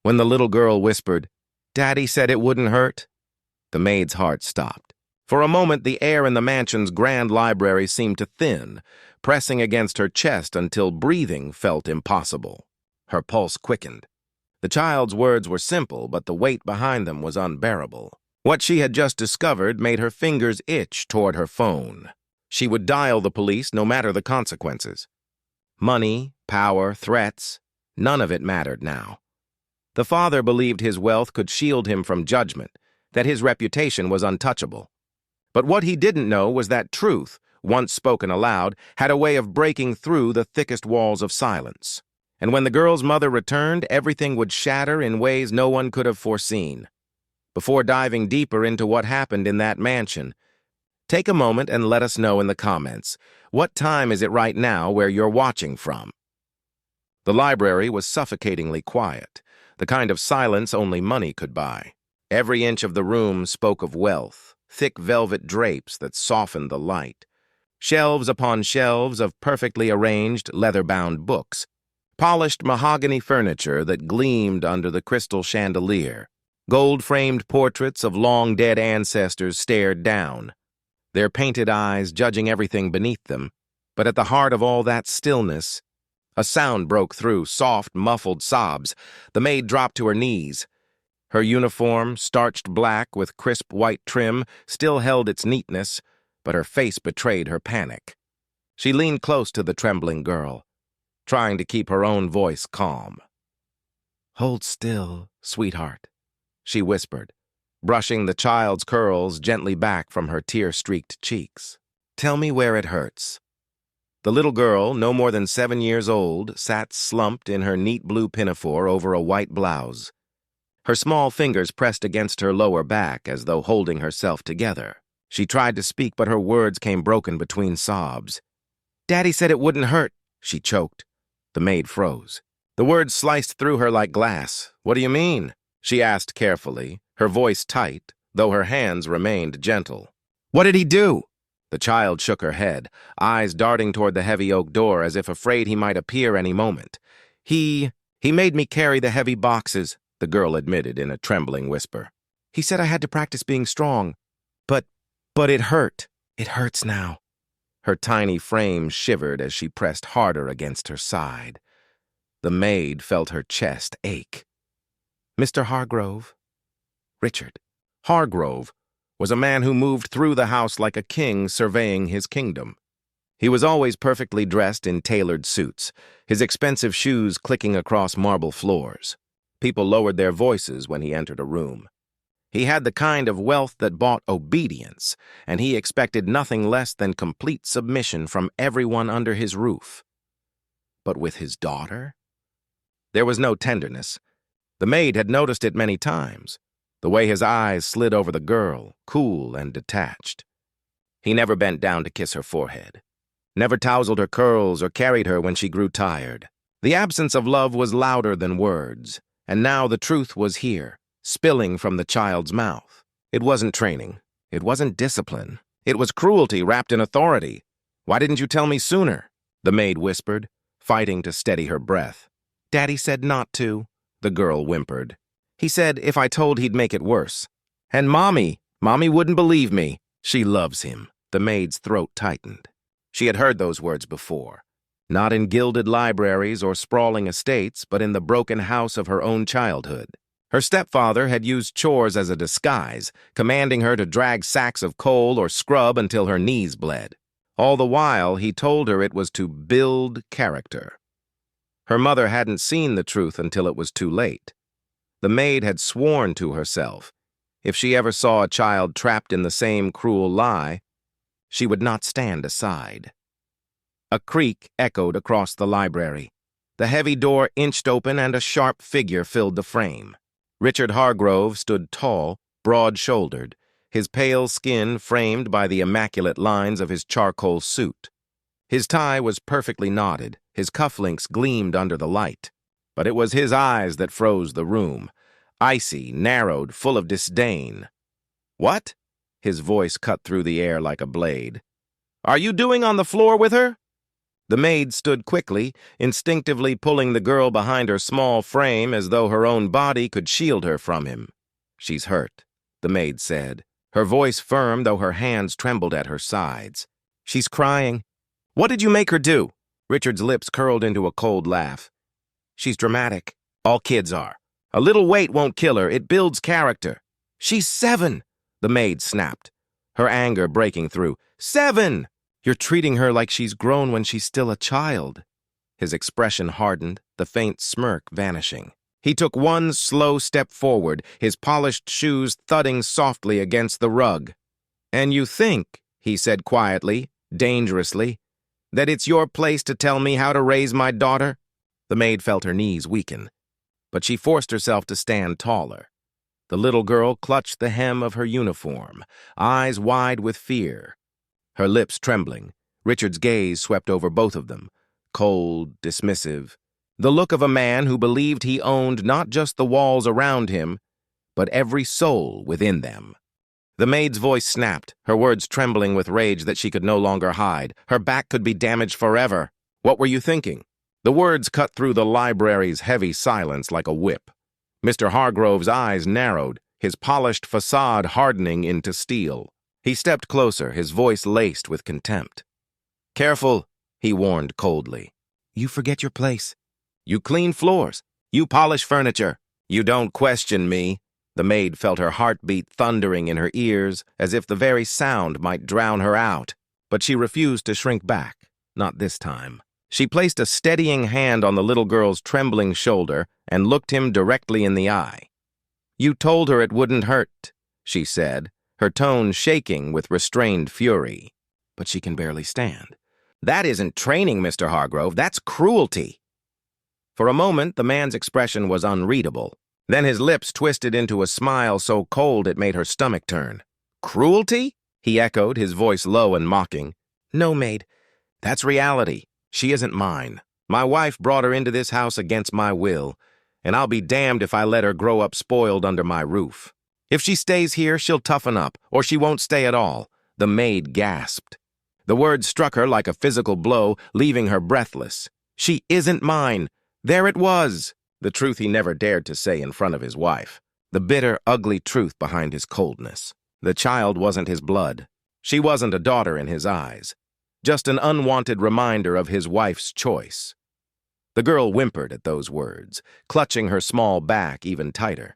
When the little girl whispered, "Daddy said it wouldn't hurt," the maid's heart stopped. For a moment, the air in the mansion's grand library seemed to thin, pressing against her chest until breathing felt impossible. Her pulse quickened. The child's words were simple, but the weight behind them was unbearable. What she had just discovered made her fingers itch toward her phone. She would dial the police no matter the consequences. Money, power, threats, none of it mattered now. The father believed his wealth could shield him from judgment, that his reputation was untouchable. But what he didn't know was that truth, once spoken aloud, had a way of breaking through the thickest walls of silence. And when the girl's mother returned, everything would shatter in ways no one could have foreseen. Before diving deeper into what happened in that mansion, take a moment and let us know in the comments, what time is it right now where you're watching from? The library was suffocatingly quiet, the kind of silence only money could buy. Every inch of the room spoke of wealth, thick velvet drapes that softened the light, shelves upon shelves of perfectly arranged, leather-bound books, polished mahogany furniture that gleamed under the crystal chandelier. Gold-framed portraits of long-dead ancestors stared down, their painted eyes judging everything beneath them. But at the heart of all that stillness, a sound broke through, soft, muffled sobs. The maid dropped to her knees. Her uniform, starched black with crisp white trim, still held its neatness, but her face betrayed her panic. She leaned close to the trembling girl, trying to keep her own voice calm. "Hold still, sweetheart," she whispered, brushing the child's curls gently back from her tear-streaked cheeks. "Tell me where it hurts." The little girl, no more than 7 years old, sat slumped in her neat blue pinafore over a white blouse. Her small fingers pressed against her lower back as though holding herself together. She tried to speak, but her words came broken between sobs. "Daddy said it wouldn't hurt," she choked. The maid froze. The words sliced through her like glass. "What do you mean?" she asked carefully, her voice tight, though her hands remained gentle. "What did he do?" The child shook her head, eyes darting toward the heavy oak door as if afraid he might appear any moment. He made me carry the heavy boxes," the girl admitted in a trembling whisper. "He said I had to practice being strong. But it hurt. It hurts now." Her tiny frame shivered as she pressed harder against her side. The maid felt her chest ache. "Mr. Hargrove?" Richard. Hargrove was a man who moved through the house like a king surveying his kingdom. He was always perfectly dressed in tailored suits, his expensive shoes clicking across marble floors. People lowered their voices when he entered a room. He had the kind of wealth that bought obedience, and he expected nothing less than complete submission from everyone under his roof. But with his daughter? There was no tenderness. The maid had noticed it many times, the way his eyes slid over the girl, cool and detached. He never bent down to kiss her forehead, never tousled her curls or carried her when she grew tired. The absence of love was louder than words, and now the truth was here, spilling from the child's mouth. It wasn't training. It wasn't discipline. It was cruelty wrapped in authority. "Why didn't you tell me sooner?" the maid whispered, fighting to steady her breath. "Daddy said not to," the girl whimpered. "He said if I told he'd make it worse. And Mommy wouldn't believe me. She loves him." The maid's throat tightened. She had heard those words before. Not in gilded libraries or sprawling estates, but in the broken house of her own childhood. Her stepfather had used chores as a disguise, commanding her to drag sacks of coal or scrub until her knees bled. All the while, he told her it was to build character. Her mother hadn't seen the truth until it was too late. The maid had sworn to herself, if she ever saw a child trapped in the same cruel lie, she would not stand aside. A creak echoed across the library. The heavy door inched open and a sharp figure filled the frame. Richard Hargrove stood tall, broad-shouldered, his pale skin framed by the immaculate lines of his charcoal suit. His tie was perfectly knotted, his cufflinks gleamed under the light. But it was his eyes that froze the room, icy, narrowed, full of disdain. "What?" His voice cut through the air like a blade. "Are you doing on the floor with her?" The maid stood quickly, instinctively pulling the girl behind her small frame as though her own body could shield her from him. "She's hurt," the maid said, her voice firm though her hands trembled at her sides. "She's crying." "What did you make her do?" Richard's lips curled into a cold laugh. "She's dramatic. All kids are. A little weight won't kill her. It builds character." "She's 7," the maid snapped, her anger breaking through. "7! You're treating her like she's grown when she's still a child." His expression hardened, the faint smirk vanishing. He took one slow step forward, his polished shoes thudding softly against the rug. "And you think," he said quietly, dangerously, "that it's your place to tell me how to raise my daughter?" The maid felt her knees weaken, but she forced herself to stand taller. The little girl clutched the hem of her uniform, eyes wide with fear. Her lips trembling, Richard's gaze swept over both of them, cold, dismissive, the look of a man who believed he owned not just the walls around him, but every soul within them. The maid's voice snapped, her words trembling with rage that she could no longer hide. Her back could be damaged forever. "What were you thinking?" The words cut through the library's heavy silence like a whip. Mr. Hargrove's eyes narrowed, his polished facade hardening into steel. He stepped closer, his voice laced with contempt. "Careful," he warned coldly. "You forget your place. You clean floors. You polish furniture. You don't question me." The maid felt her heartbeat thundering in her ears, as if the very sound might drown her out. But she refused to shrink back, not this time. She placed a steadying hand on the little girl's trembling shoulder and looked him directly in the eye. "You told her it wouldn't hurt," she said, her tone shaking with restrained fury. "But she can barely stand." "That isn't training, Mr. Hargrove. That's cruelty." For a moment, the man's expression was unreadable. Then his lips twisted into a smile so cold it made her stomach turn. "Cruelty?" he echoed, his voice low and mocking. "No, Maid. That's reality. She isn't mine. My wife brought her into this house against my will, and I'll be damned if I let her grow up spoiled under my roof. If she stays here, she'll toughen up, or she won't stay at all." The maid gasped. The words struck her like a physical blow, leaving her breathless. "She isn't mine." There it was, the truth he never dared to say in front of his wife. The bitter, ugly truth behind his coldness. The child wasn't his blood. She wasn't a daughter in his eyes. Just an unwanted reminder of his wife's choice. The girl whimpered at those words, clutching her small back even tighter.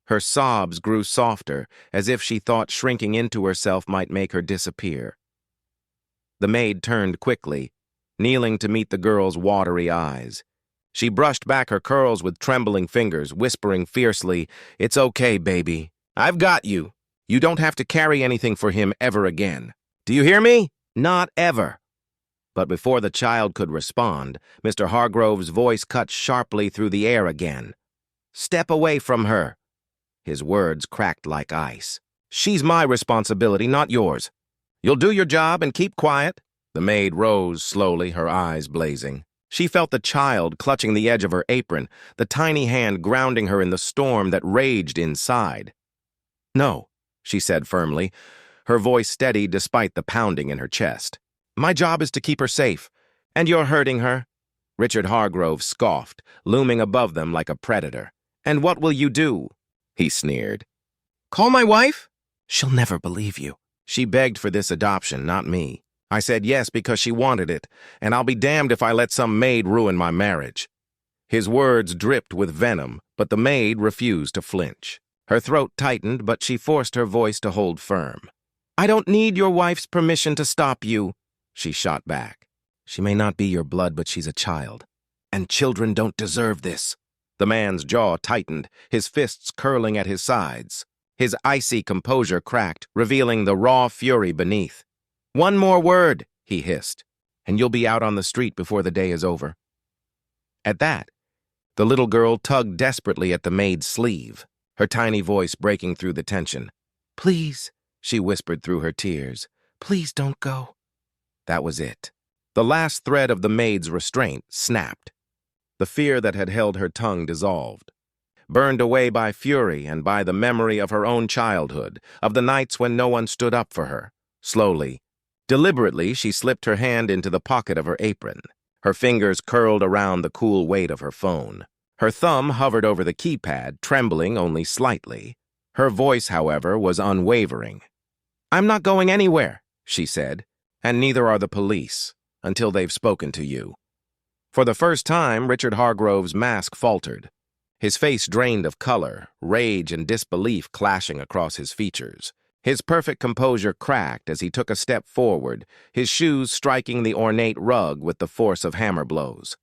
Her sobs grew softer, as if she thought shrinking into herself might make her disappear. The maid turned quickly, kneeling to meet the girl's watery eyes. She brushed back her curls with trembling fingers, whispering fiercely, "It's okay, baby. I've got you. You don't have to carry anything for him ever again. Do you hear me? Not ever." But before the child could respond, Mr. Hargrove's voice cut sharply through the air again. "Step away from her." His words cracked like ice. "She's my responsibility, not yours. You'll do your job and keep quiet." The maid rose slowly, her eyes blazing. She felt the child clutching the edge of her apron, the tiny hand grounding her in the storm that raged inside. "No," she said firmly, her voice steady despite the pounding in her chest. "My job is to keep her safe, and you're hurting her." Richard Hargrove scoffed, looming above them like a predator. "And what will you do?" he sneered. "Call my wife?" "She'll never believe you." "She begged for this adoption, not me. I said yes because she wanted it, and I'll be damned if I let some maid ruin my marriage." His words dripped with venom, but the maid refused to flinch. Her throat tightened, but she forced her voice to hold firm. "I don't need your wife's permission to stop you," she shot back. "She may not be your blood, but she's a child. And children don't deserve this." The man's jaw tightened, his fists curling at his sides. His icy composure cracked, revealing the raw fury beneath. "One more word," he hissed, "and you'll be out on the street before the day is over." At that, the little girl tugged desperately at the maid's sleeve, her tiny voice breaking through the tension. "Please," she whispered through her tears, "please don't go." That was it. The last thread of the maid's restraint snapped. The fear that had held her tongue dissolved, burned away by fury and by the memory of her own childhood, of the nights when no one stood up for her. Slowly, Deliberately, she slipped her hand into the pocket of her apron. Her fingers curled around the cool weight of her phone. Her thumb hovered over the keypad, trembling only slightly. Her voice, however, was unwavering. "I'm not going anywhere," she said, "and neither are the police, until they've spoken to you." For the first time, Richard Hargrove's mask faltered. His face drained of color, rage and disbelief clashing across his features. His perfect composure cracked as he took a step forward, his shoes striking the ornate rug with the force of hammer blows.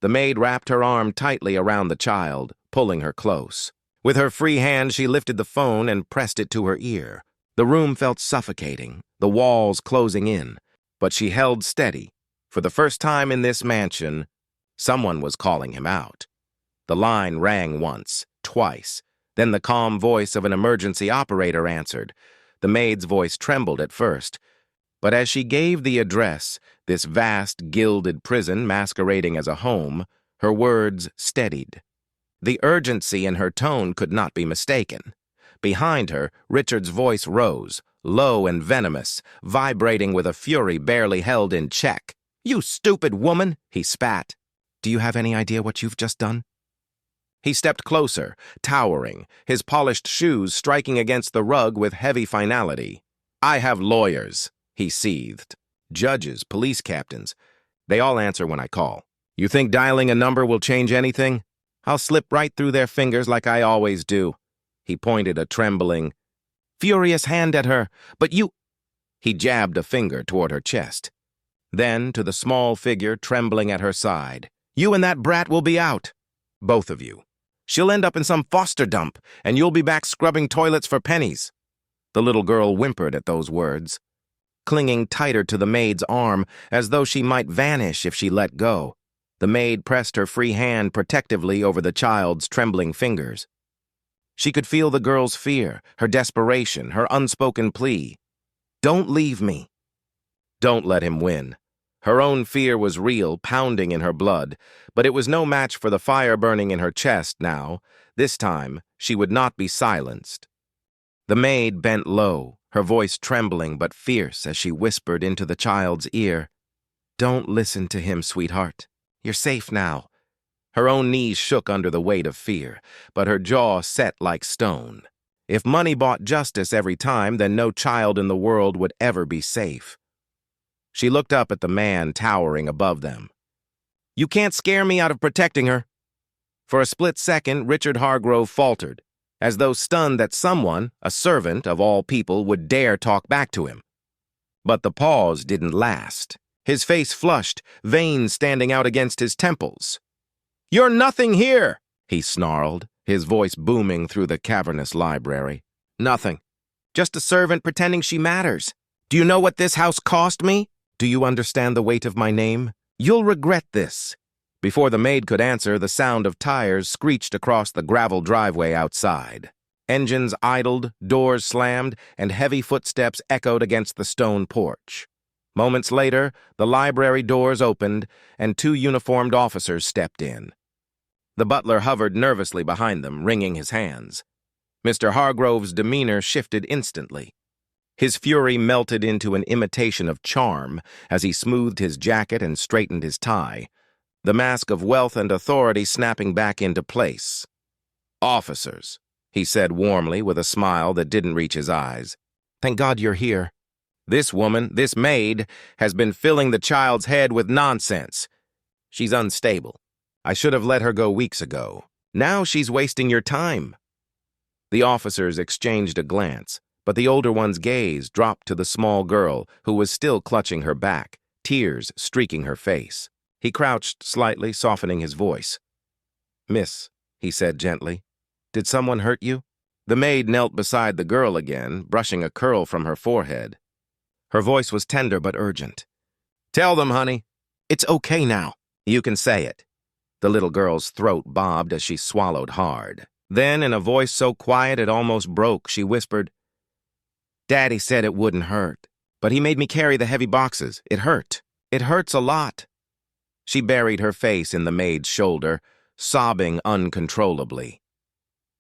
The maid wrapped her arm tightly around the child, pulling her close. With her free hand, she lifted the phone and pressed it to her ear. The room felt suffocating, the walls closing in, but she held steady. For the first time in this mansion, someone was calling him out. The line rang once, twice. Then the calm voice of an emergency operator answered. The maid's voice trembled at first, but as she gave the address, this vast, gilded prison masquerading as a home, her words steadied. The urgency in her tone could not be mistaken. Behind her, Richard's voice rose, low and venomous, vibrating with a fury barely held in check. "You stupid woman," he spat. "Do you have any idea what you've just done?" He stepped closer, towering, his polished shoes striking against the rug with heavy finality. "I have lawyers," he seethed. "Judges, police captains. They all answer when I call. You think dialing a number will change anything? I'll slip right through their fingers like I always do." He pointed a trembling, furious hand at her. "But you—" He jabbed a finger toward her chest. Then, to the small figure trembling at her side, "You and that brat will be out. Both of you. She'll end up in some foster dump, and you'll be back scrubbing toilets for pennies." The little girl whimpered at those words, clinging tighter to the maid's arm as though she might vanish if she let go. The maid pressed her free hand protectively over the child's trembling fingers. She could feel the girl's fear, her desperation, her unspoken plea. "Don't leave me." Don't let him win. Her own fear was real, pounding in her blood, but it was no match for the fire burning in her chest now. This time, she would not be silenced. The maid bent low, her voice trembling but fierce as she whispered into the child's ear, "Don't listen to him, sweetheart. You're safe now." Her own knees shook under the weight of fear, but her jaw set like stone. If money bought justice every time, then no child in the world would ever be safe. She looked up at the man towering above them. "You can't scare me out of protecting her." For a split second, Richard Hargrove faltered, as though stunned that someone, a servant of all people, would dare talk back to him. But the pause didn't last. His face flushed, veins standing out against his temples. "You're nothing here," he snarled, his voice booming through the cavernous library. "Nothing. Just a servant pretending she matters. Do you know what this house cost me? Do you understand the weight of my name? You'll regret this." Before the maid could answer, the sound of tires screeched across the gravel driveway outside. Engines idled, doors slammed, and heavy footsteps echoed against the stone porch. Moments later, the library doors opened, and two uniformed officers stepped in. The butler hovered nervously behind them, wringing his hands. Mr. Hargrove's demeanor shifted instantly. His fury melted into an imitation of charm as he smoothed his jacket and straightened his tie, the mask of wealth and authority snapping back into place. "Officers," he said warmly with a smile that didn't reach his eyes. "Thank God you're here. This woman, this maid, has been filling the child's head with nonsense. She's unstable. I should have let her go weeks ago. Now she's wasting your time." The officers exchanged a glance, but the older one's gaze dropped to the small girl who was still clutching her back, tears streaking her face. He crouched slightly, softening his voice. "Miss," he said gently, "did someone hurt you?" The maid knelt beside the girl again, brushing a curl from her forehead. Her voice was tender but urgent. "Tell them, honey. It's okay now. You can say it." The little girl's throat bobbed as she swallowed hard. Then, in a voice so quiet it almost broke, she whispered, "Daddy said it wouldn't hurt, but he made me carry the heavy boxes. It hurt. It hurts a lot." She buried her face in the maid's shoulder, sobbing uncontrollably.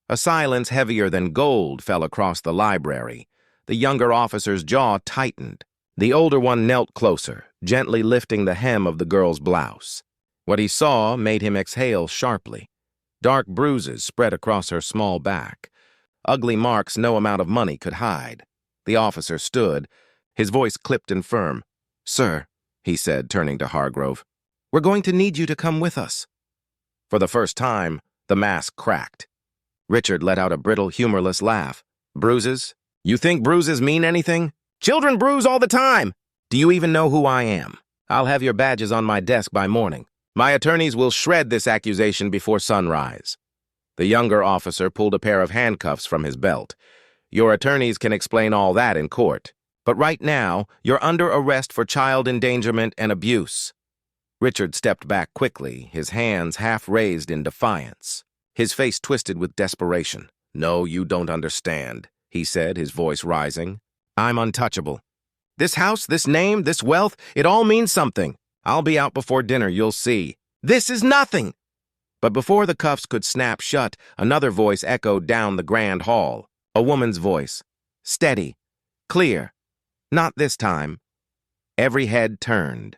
A silence heavier than gold fell across the library. The younger officer's jaw tightened. The older one knelt closer, gently lifting the hem of the girl's blouse. What he saw made him exhale sharply. Dark bruises spread across her small back, ugly marks no amount of money could hide. The officer stood, his voice clipped and firm. "Sir," he said, turning to Hargrove, "we're going to need you to come with us." For the first time, the mask cracked. Richard let out a brittle, humorless laugh. "Bruises? You think bruises mean anything? Children bruise all the time! Do you even know who I am? I'll have your badges on my desk by morning. My attorneys will shred this accusation before sunrise." The younger officer pulled a pair of handcuffs from his belt. "Your attorneys can explain all that in court. But right now, you're under arrest for child endangerment and abuse." Richard stepped back quickly, his hands half raised in defiance. His face twisted with desperation. "No, you don't understand," he said, his voice rising. "I'm untouchable. This house, this name, this wealth, it all means something. I'll be out before dinner, you'll see. This is nothing!" But before the cuffs could snap shut, another voice echoed down the grand hall. A woman's voice. Steady. Clear. Not this time. Every head turned.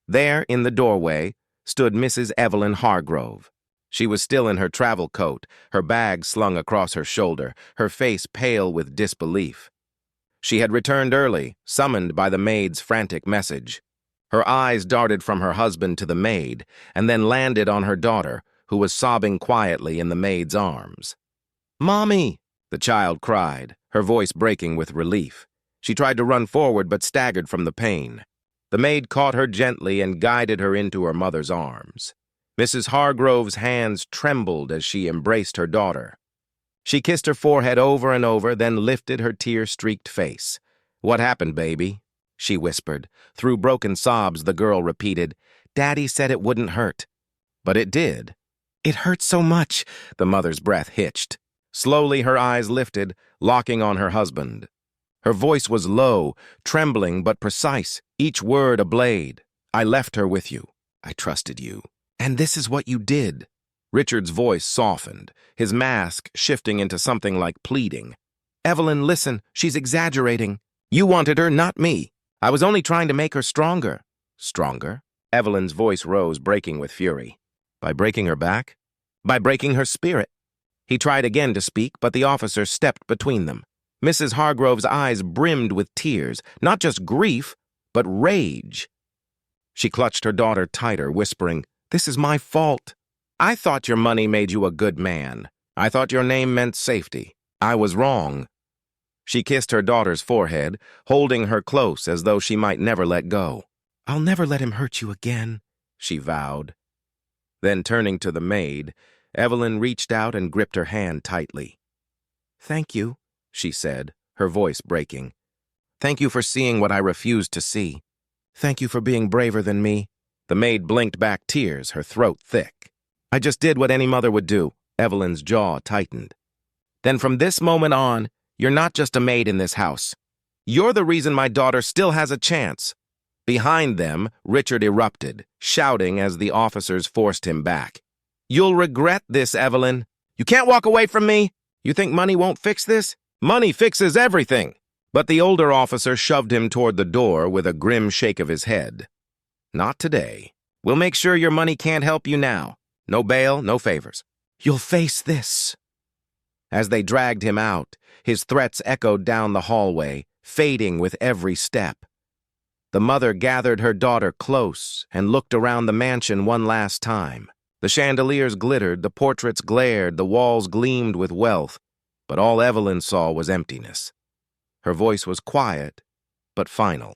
There, in the doorway, stood Mrs. Evelyn Hargrove. She was still in her travel coat, her bag slung across her shoulder, her face pale with disbelief. She had returned early, summoned by the maid's frantic message. Her eyes darted from her husband to the maid, and then landed on her daughter, who was sobbing quietly in the maid's arms. "Mommy!" the child cried, her voice breaking with relief. She tried to run forward but staggered from the pain. The maid caught her gently and guided her into her mother's arms. Mrs. Hargrove's hands trembled as she embraced her daughter. She kissed her forehead over and over, then lifted her tear-streaked face. "What happened, baby?" she whispered. Through broken sobs, the girl repeated, "Daddy said it wouldn't hurt." But it did. "It hurts so much," the mother's breath hitched. Slowly her eyes lifted, locking on her husband. Her voice was low, trembling but precise, each word a blade. "I left her with you. I trusted you. And this is what you did." Richard's voice softened, his mask shifting into something like pleading. "Evelyn, listen, she's exaggerating. You wanted her, not me. I was only trying to make her stronger." "Stronger?" Evelyn's voice rose, breaking with fury. "By breaking her back? By breaking her spirit?" He tried again to speak, but the officer stepped between them. Mrs. Hargrove's eyes brimmed with tears, not just grief, but rage. She clutched her daughter tighter, whispering, "This is my fault. I thought your money made you a good man. I thought your name meant safety. I was wrong." She kissed her daughter's forehead, holding her close as though she might never let go. "I'll never let him hurt you again," she vowed. Then turning to the maid, Evelyn reached out and gripped her hand tightly. "Thank you," she said, her voice breaking. "Thank you for seeing what I refused to see. Thank you for being braver than me." The maid blinked back tears, her throat thick. "I just did what any mother would do." Evelyn's jaw tightened. "Then from this moment on, you're not just a maid in this house. You're the reason my daughter still has a chance." Behind them, Richard erupted, shouting as the officers forced him back. "You'll regret this, Evelyn. You can't walk away from me. You think money won't fix this? Money fixes everything." But the older officer shoved him toward the door with a grim shake of his head. "Not today. We'll make sure your money can't help you now. No bail, no favors. You'll face this." As they dragged him out, his threats echoed down the hallway, fading with every step. The mother gathered her daughter close and looked around the mansion one last time. The chandeliers glittered, the portraits glared, the walls gleamed with wealth, but all Evelyn saw was emptiness. Her voice was quiet, but final.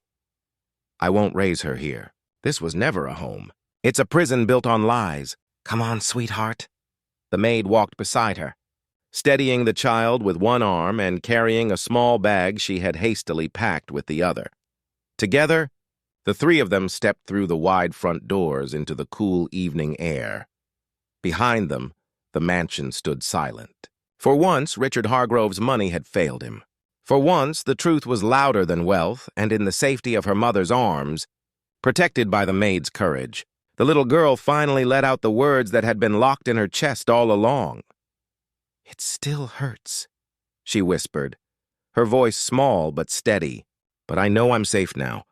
"I won't raise her here. This was never a home. It's a prison built on lies. Come on, sweetheart." The maid walked beside her, steadying the child with one arm and carrying a small bag she had hastily packed with the other. Together, the three of them stepped through the wide front doors into the cool evening air. Behind them, the mansion stood silent. For once, Richard Hargrove's money had failed him. For once, the truth was louder than wealth, and in the safety of her mother's arms, protected by the maid's courage, the little girl finally let out the words that had been locked in her chest all along. "It still hurts," she whispered, her voice small but steady. "But I know I'm safe now.